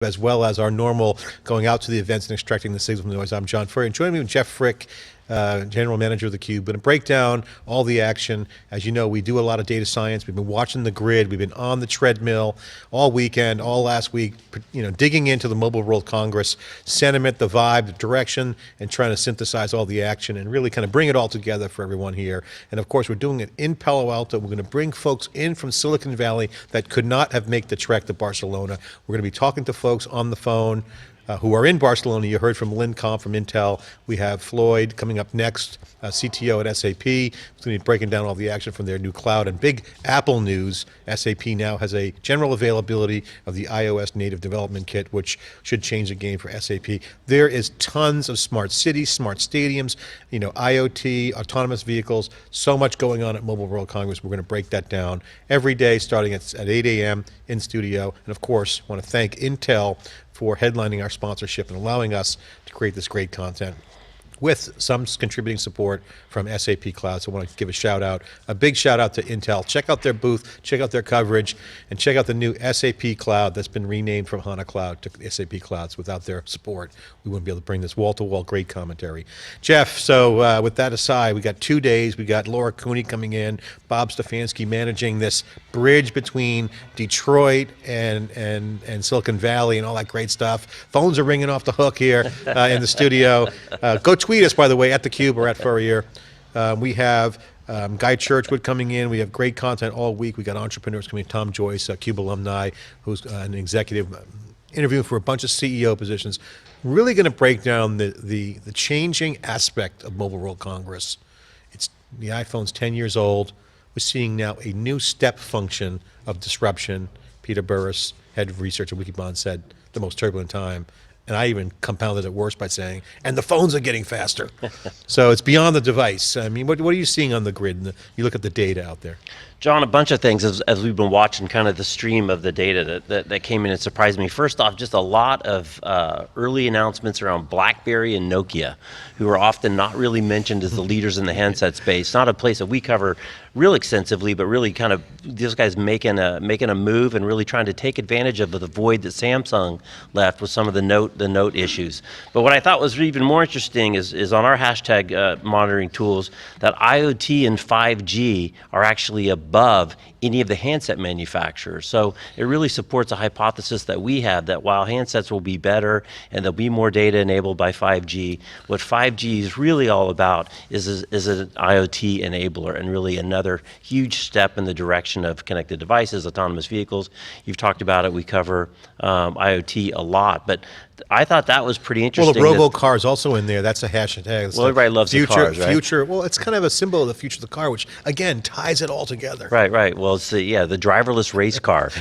as well as our normal going out to the events and extracting the signal from the noise. I'm John Furrier, and joining me with Jeff Frick, General Manager of theCUBE. Going to break down all the action. As you know, we do a lot of data science. We've been watching the grid. We've been on the treadmill all weekend, all last week, digging into the Mobile World Congress sentiment, the vibe, the direction, and trying to synthesize all the action and really kind of bring it all together for everyone here. And of course, we're doing it in Palo Alto. We're going to bring folks in from Silicon Valley that could not have made the trek to Barcelona. We're going to be talking to folks on the phone who are in Barcelona. You heard from Lynn Comp from Intel. We have Floyd coming up next, CTO at SAP. He's going to be breaking down all the action from their new cloud. And big Apple news, SAP now has a general availability of the iOS native development kit, which should change the game for SAP. There is tons of smart cities, smart stadiums, IoT, autonomous vehicles, so much going on at Mobile World Congress. We're going to break that down every day starting at 8 a.m. in studio. And of course, I want to thank Intel for headlining our sponsorship and allowing us to create this great content with some contributing support from SAP Cloud. So I want to give a big shout out to Intel. Check out their booth, check out their coverage, and check out the new SAP Cloud that's been renamed from HANA Cloud to SAP Clouds. Without their support, we wouldn't be able to bring this wall-to-wall great commentary. Jeff, so with that aside, we got 2 days. We got Laura Cooney coming in, Bob Stefanski managing this bridge between Detroit and Silicon Valley and all that great stuff. Phones are ringing off the hook here in the studio. Go tweet us, by the way, at theCUBE or at Furrier. We have Guy Churchwood coming in. We have great content all week. We got entrepreneurs coming in, Tom Joyce, CUBE alumni, who's an executive interviewing for a bunch of CEO positions. Really going to break down the changing aspect of Mobile World Congress. The iPhone's 10 years old. We're seeing now a new step function of disruption. Peter Burris, head of research at Wikibon, said the most turbulent time. And I even compounded it worse by saying, and the phones are getting faster. So it's beyond the device. I mean, what are you seeing on the grid? You look at the data out there. John, a bunch of things as we've been watching kind of the stream of the data that came in and surprised me. First off, just a lot of early announcements around BlackBerry and Nokia, who are often not really mentioned as the leaders in the handset space. Not a place that we cover real extensively, but really kind of these guys making a move and really trying to take advantage of the void that Samsung left with some of the note issues. But what I thought was even more interesting is on our hashtag monitoring tools that IoT and 5G are actually above any of the handset manufacturers. So it really supports a hypothesis that we have that while handsets will be better and there'll be more data enabled by 5G, what 5G is really all about is an IoT enabler and really another huge step in the direction of connected devices, autonomous vehicles. You've talked about it, we cover IoT a lot, but I thought that was pretty interesting. Well, the robo-car is also in there. That's a hashtag. Well, everybody loves the cars, right? Future. Well, it's kind of a symbol of the future of the car, which again ties it all together. Right. Well, it's the driverless race car,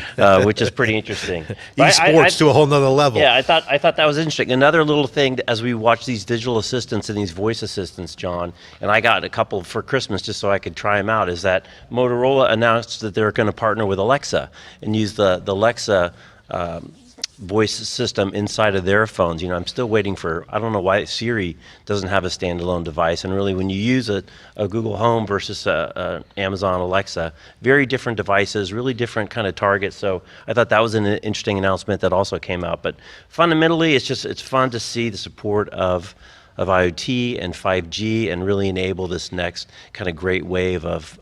which is pretty interesting. Esports to a whole nother level. Yeah, I thought that was interesting. Another little thing as we watch these digital assistants and these voice assistants, John, and I got a couple for Christmas just so I could try them out. Is that Motorola announced that they're going to partner with Alexa and use the Alexa voice system inside of their phones. I'm still waiting for, I don't know why Siri doesn't have a standalone device, and really when you use a Google Home versus Amazon Alexa, very different devices, really different kind of targets. So I thought that was an interesting announcement that also came out. But fundamentally, it's fun to see the support of IoT and 5G and really enable this next kind of great wave of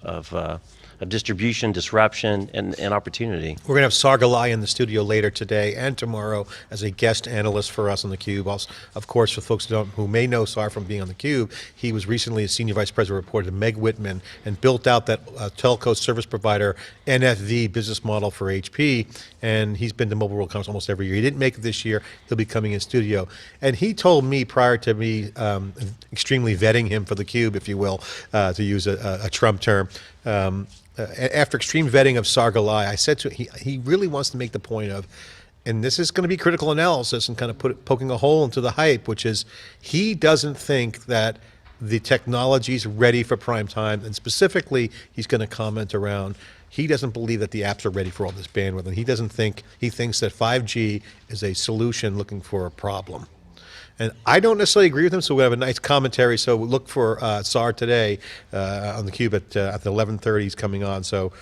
distribution, disruption, and opportunity. We're going to have Sar Galai in the studio later today and tomorrow as a guest analyst for us on theCUBE. Also, of course, for folks who may know Sar from being on theCUBE, he was recently a Senior Vice President reporter to Meg Whitman and built out that telco service provider NFV business model for HP. And he's been to Mobile World Congress almost every year. He didn't make it this year. He'll be coming in studio. And he told me prior to me extremely vetting him for theCUBE, if you will, to use a Trump term, after extreme vetting of Sar Galai, I said to him, he really wants to make the point of, and this is going to be critical analysis and kind of poking a hole into the hype, which is he doesn't think that the technology's ready for prime time, and specifically he's going to comment around he doesn't believe that the apps are ready for all this bandwidth, and he thinks that 5G is a solution looking for a problem. And I don't necessarily agree with him, so we have a nice commentary. So look for Sar today on theCUBE at the 11:30. He's coming on. So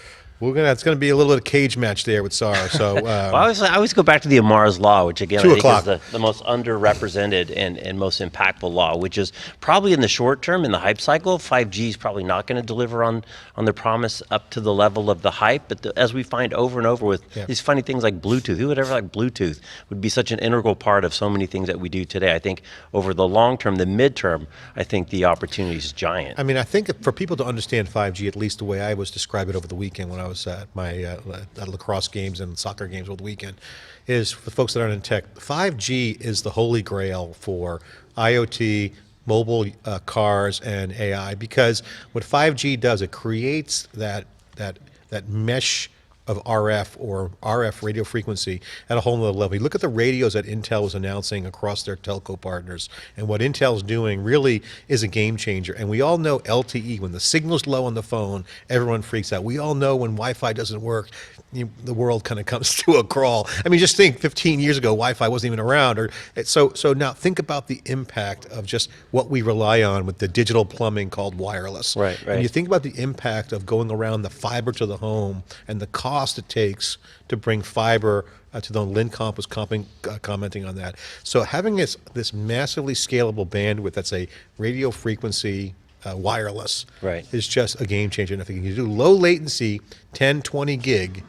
It's gonna be a little bit of cage match there with SAR. So Well, I always go back to the Amara's Law, which again 2 I think o'clock. is the most underrepresented and most impactful law, which is probably in the short term, in the hype cycle, 5G is probably not going to deliver on the promise up to the level of the hype. But as we find over and over with these funny things like Bluetooth, who would ever like Bluetooth would be such an integral part of so many things that we do today. I think over the long term, the midterm, I think the opportunity is giant. I mean, I think for people to understand 5G, at least the way I was described it over the weekend when I was at my lacrosse games and soccer games over the weekend, is for folks that aren't in tech, 5G is the holy grail for IoT, mobile cars, and AI. Because what 5G does, it creates that mesh of RF or RF radio frequency at a whole nother level. You look at the radios that Intel was announcing across their telco partners, and what Intel's doing really is a game changer. And we all know LTE, when the signal's low on the phone, everyone freaks out. We all know when Wi-Fi doesn't work, the world kind of comes to a crawl. I mean, just think 15 years ago, Wi-Fi wasn't even around. So now think about the impact of just what we rely on with the digital plumbing called wireless. Right. And you think about the impact of going around the fiber to the home and the cost it takes to bring fiber to the home. Lynn Comp was commenting on that. So having this massively scalable bandwidth that's a radio frequency wireless is just a game changer. And if you can do low latency, 10, 20 gig,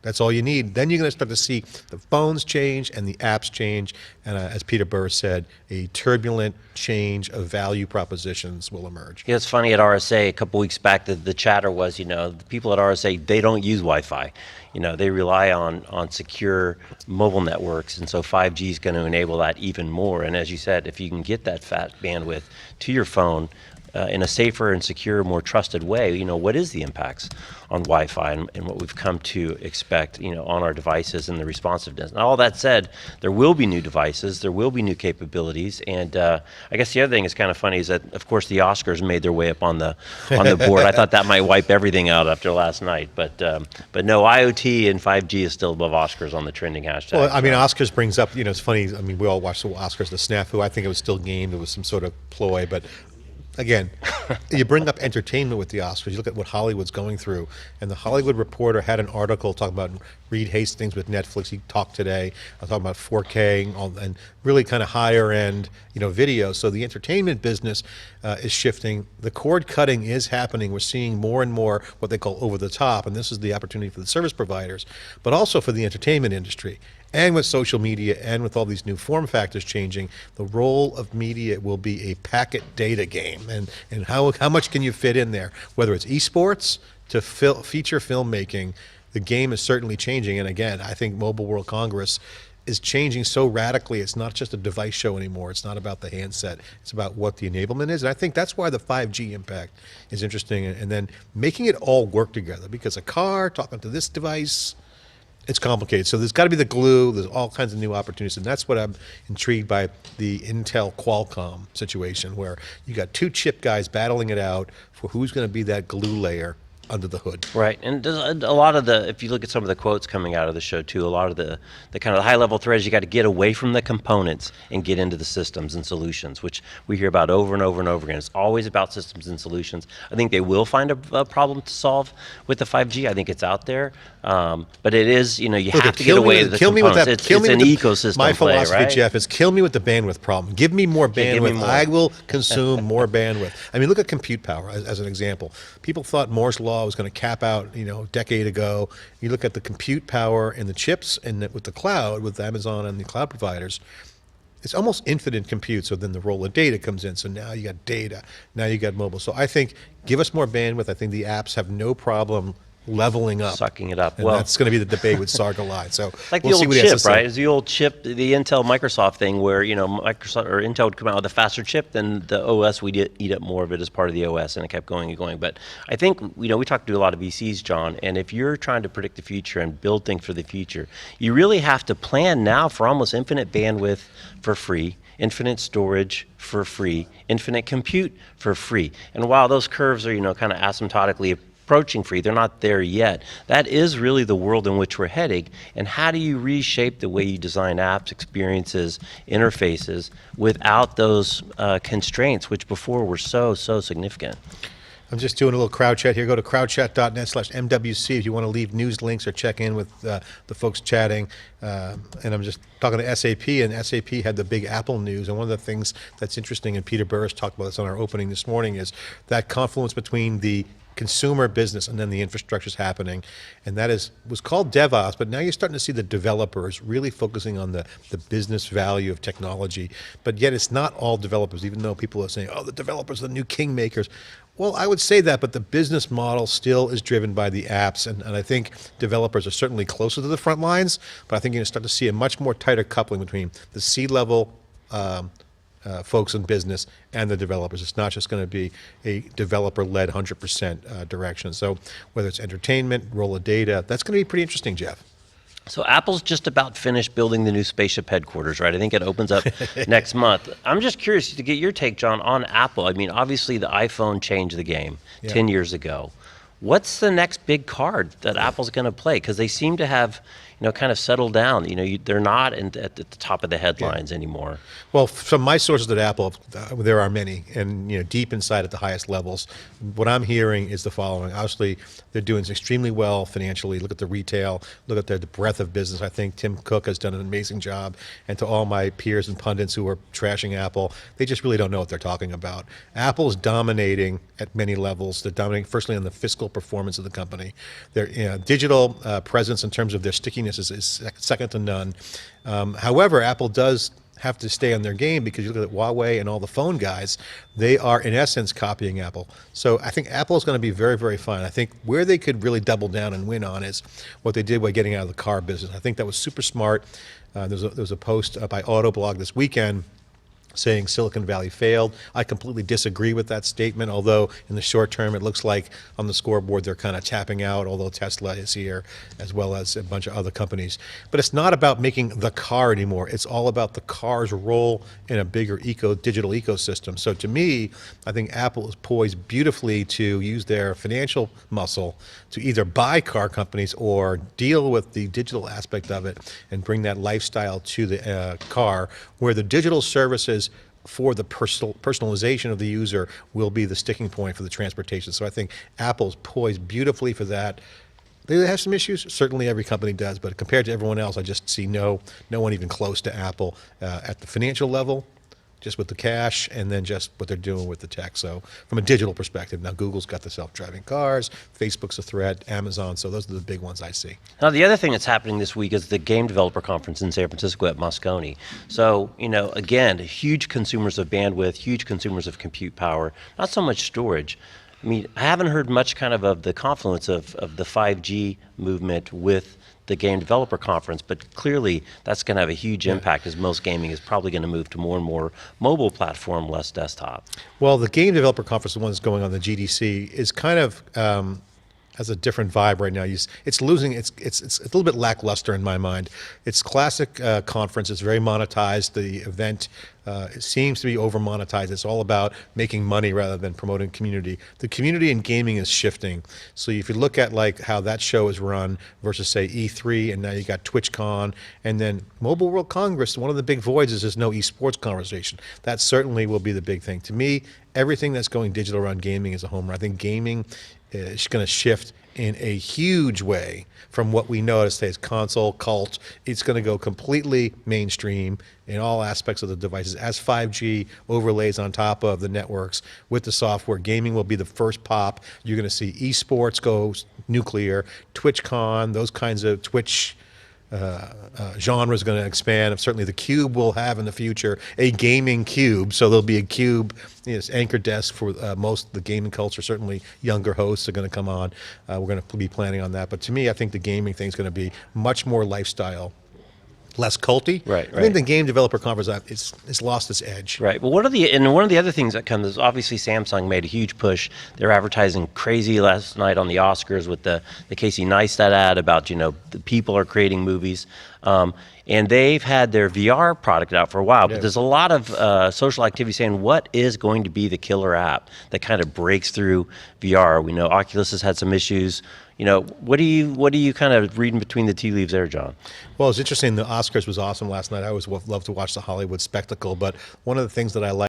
that's all you need. Then you're going to start to see the phones change and the apps change. And as Peter Burris said, a turbulent change of value propositions will emerge. Yeah, it's funny at RSA a couple weeks back, the chatter was, the people at RSA, they don't use Wi-Fi. They rely on secure mobile networks, and so 5G is going to enable that even more. And as you said, if you can get that fast bandwidth to your phone in a safer and secure, more trusted way, what is the impacts on Wi-Fi and what we've come to expect, on our devices and the responsiveness. And all that said, there will be new devices, there will be new capabilities, and I guess the other thing is kind of funny is that, of course, the Oscars made their way up on the board. I thought that might wipe everything out after last night, but no, IoT and 5G is still above Oscars on the trending hashtag. Well, I mean, Oscars brings up, it's funny. I mean, we all watched the Oscars, the snafu. I think it was still gamed. It was some sort of ploy, but. Again, you bring up entertainment with the Oscars. You look at what Hollywood's going through, and the Hollywood Reporter had an article talking about Reed Hastings with Netflix. He talked today. Talking about 4K and really kind of higher end, video. So the entertainment business is shifting. The cord cutting is happening. We're seeing more and more what they call over the top, and this is the opportunity for the service providers, but also for the entertainment industry. And with social media and with all these new form factors changing, the role of media will be a packet data game. And how much can you fit in there? Whether it's esports to feature filmmaking, the game is certainly changing. And again, I think Mobile World Congress is changing so radically. It's not just a device show anymore. It's not about the handset. It's about what the enablement is. And I think that's why the 5G impact is interesting. And then making it all work together, because a car talking to this device, it's complicated. So there's got to be the glue. There's all kinds of new opportunities. And that's what I'm intrigued by the Intel Qualcomm situation, where you got two chip guys battling it out for who's going to be that glue layer under the hood. Right, and a lot of if you look at some of the quotes coming out of the show too, a lot of the kind of the high level threads, you got to get away from the components and get into the systems and solutions, which we hear about over and over and over again. It's always about systems and solutions. I think they will find a problem to solve with the 5G. I think it's out there, but it is, you have to get away with the components. It's an ecosystem My philosophy, play, right? Jeff, is kill me with the bandwidth problem. Give me more bandwidth. I will consume more bandwidth. I mean, look at compute power as an example. People thought Moore's Law was going to cap out, a decade ago. You look at the compute power and the chips and with the cloud, with Amazon and the cloud providers, it's almost infinite compute. So then the role of data comes in. So now you got data. Now you got mobile. So I think give us more bandwidth. I think the apps have no problem leveling up, sucking it up. And well, that's going to be the debate with Sargalai. So like we'll the see old what he has to chip, say. right? It's the old chip, the Intel Microsoft thing, where Microsoft or Intel would come out with a faster chip than the OS. We'd eat up more of it as part of the OS, and it kept going and going. But I think we talked to a lot of VCs, John, and if you're trying to predict the future and build things for the future, you really have to plan now for almost infinite bandwidth for free, infinite storage for free, infinite compute for free. And while those curves are kind of asymptotically approaching free, they're not there yet. That is really the world in which we're heading. And how do you reshape the way you design apps, experiences, interfaces without those constraints, which before were so significant? I'm just doing a little crowd chat here. Go to crowdchat.net/MWC if you want to leave news links or check in with the folks chatting. And I'm just talking to SAP, and SAP had the big Apple news. And one of the things that's interesting, and Peter Burris talked about this on our opening this morning, is that confluence between the consumer business and then the infrastructure's happening, and that was called DevOps, but now you're starting to see the developers really focusing on the business value of technology. But yet it's not all developers, even though people are saying, oh, the developers are the new kingmakers. Well, I would say that, but the business model still is driven by the apps, and I think developers are certainly closer to the front lines, but I think you're going to start to see a much more tighter coupling between the C-level folks in business and the developers. It's not just going to be a developer-led 100% direction. So whether it's entertainment, role of data, that's going to be pretty interesting, Jeff. So Apple's just about finished building the new spaceship headquarters, right? I think it opens up next month. I'm just curious to get your take, John, on Apple. I mean, obviously the iPhone changed the game 10 years ago. What's the next big card that Apple's going to play? Because they seem to have, kind of settled down. They're not at the top of the headlines anymore. Well, from my sources at Apple, there are many, and deep inside at the highest levels, what I'm hearing is the following. Obviously, they're doing extremely well financially. Look at the retail, look at the breadth of business. I think Tim Cook has done an amazing job. And to all my peers and pundits who are trashing Apple, they just really don't know what they're talking about. Apple is dominating at many levels. They're dominating, firstly, on the fiscal performance of the company. Their digital presence in terms of their stickiness is second to none. However, Apple does have to stay on their game, because you look at Huawei and all the phone guys, they are in essence copying Apple. So I think Apple is going to be very, very fine. I think where they could really double down and win on is what they did by getting out of the car business. I think that was super smart. There was a post by Autoblog this weekend saying Silicon Valley failed. I completely disagree with that statement, although in the short term it looks like on the scoreboard they're kind of tapping out, although Tesla is here, as well as a bunch of other companies. But it's not about making the car anymore. It's all about the car's role in a bigger digital ecosystem. So to me, I think Apple is poised beautifully to use their financial muscle to either buy car companies or deal with the digital aspect of it and bring that lifestyle to the car, where the digital services for the personalization of the user will be the sticking point for the transportation. So I think Apple's poised beautifully for that. They have some issues, certainly every company does, but compared to everyone else, I just see no one even close to Apple at the financial level, just with the cash, and then just what they're doing with the tech. So from a digital perspective, now Google's got the self-driving cars, Facebook's a threat, Amazon, so those are the big ones I see. Now, the other thing that's happening this week is the Game Developer Conference in San Francisco at Moscone. So, again, huge consumers of bandwidth, huge consumers of compute power, not so much storage. I mean, I haven't heard much kind of the confluence of the 5G movement with the Game Developer Conference, but clearly that's going to have a huge impact, as most gaming is probably going to move to more and more mobile platform, less desktop. Well, the Game Developer Conference, the one that's going on the GDC, is kind of has a different vibe right now. It's losing. It's a little bit lackluster in my mind. It's classic conference. It's very monetized. The event it seems to be over monetized. It's all about making money rather than promoting community. The community in gaming is shifting. So if you look at like how that show is run versus say E3, and now you got TwitchCon, and then Mobile World Congress, one of the big voids is there's no esports conversation. That certainly will be the big thing. To me, everything that's going digital around gaming is a home run. I think gaming is going to shift in a huge way from what we know as console cult. It's going to go completely mainstream in all aspects of the devices. As 5G overlays on top of the networks with the software, gaming will be the first pop. You're going to see esports go nuclear, TwitchCon, those kinds of Twitch genre is going to expand. Certainly the Cube will have in the future a gaming cube, so there'll be a cube anchor desk for most of the gaming culture. Certainly younger hosts are going to come on. We're going to be planning on that. But to me, I think the gaming thing is going to be much more lifestyle, less culty. Right. I think the Game Developer Conference it's lost its edge. Right. Well, one of the other things that comes is obviously Samsung made a huge push. They're advertising crazy last night on the Oscars with the Casey Neistat ad about the people are creating movies. And they've had their VR product out for a while, but there's a lot of social activity saying, what is going to be the killer app that kind of breaks through VR? We know Oculus has had some issues. What do you kind of reading between the tea leaves there, John? Well, it's interesting. The Oscars was awesome last night. I always love to watch the Hollywood spectacle, but one of the things that I like